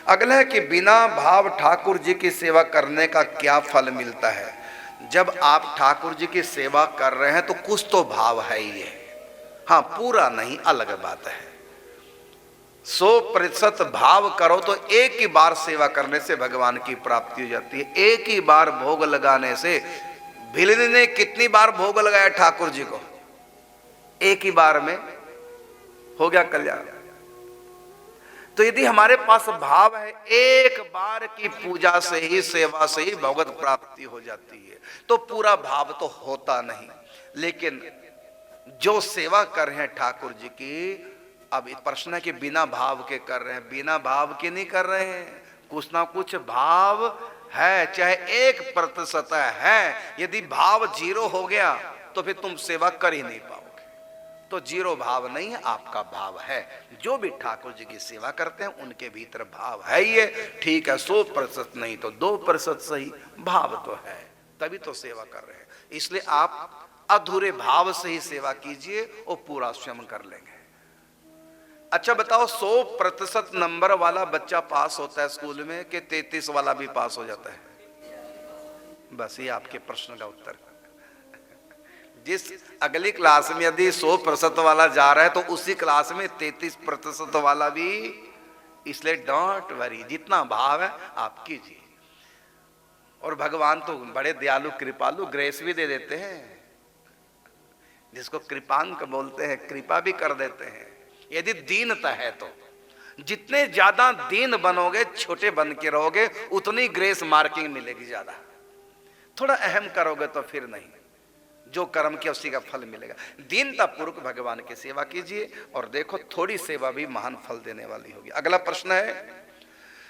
अगला है कि बिना भाव ठाकुर जी की सेवा करने का क्या फल मिलता है। जब आप ठाकुर जी की सेवा कर रहे हैं तो कुछ तो भाव है ही है, हाँ पूरा नहीं, अलग बात है। 100% भाव करो तो एक ही बार सेवा करने से भगवान की प्राप्ति हो जाती है। एक ही बार भोग लगाने से, भिलनी ने कितनी बार भोग लगाया ठाकुर जी को, एक ही बार में हो गया कल्याण। तो यदि हमारे पास भाव है, एक बार की पूजा से ही, सेवा से ही भगवत प्राप्ति हो जाती है, तो पूरा भाव तो होता नहीं। लेकिन जो सेवा कर रहे हैं ठाकुर जी की, अब प्रश्न है कि बिना भाव के कर रहे हैं, बिना भाव के नहीं कर रहे हैं, कुछ ना कुछ भाव है, चाहे 1% है। यदि भाव 0 हो गया तो फिर तुम सेवा कर ही नहीं पाओगे। तो 0 भाव नहीं है, आपका भाव है। जो भी ठाकुर जी की सेवा करते हैं उनके भीतर भाव है ही है, ठीक है। 100% नहीं तो 2% सही, भाव तो है, तभी तो सेवा कर रहे हैं। इसलिए आप अधूरे भाव से ही सेवा कीजिए, वो पूरा स्वयं कर लेंगे। अच्छा बताओ, 100% नंबर वाला बच्चा पास होता है स्कूल में कि 33 वाला भी पास हो जाता है? बस ये आपके प्रश्न का उत्तर। जिस अगली क्लास में यदि 100% वाला जा रहा है तो उसी क्लास में 33% वाला भी। इसलिए डोंट वरी, जितना भाव है आप कीजिए। और भगवान तो बड़े दयालु कृपालु, ग्रेस भी दे देते हैं, जिसको कृपांक बोलते हैं, कृपा भी कर देते हैं यदि दीनता है तो। जितने ज्यादा दीन बनोगे, छोटे बन के रहोगे, उतनी ग्रेस मार्किंग मिलेगी ज्यादा। थोड़ा अहम करोगे तो फिर नहीं, जो कर्म किया उसी का फल मिलेगा। दीनता पूर्वक भगवान की सेवा कीजिए और देखो थोड़ी सेवा भी महान फल देने वाली होगी। अगला प्रश्न है,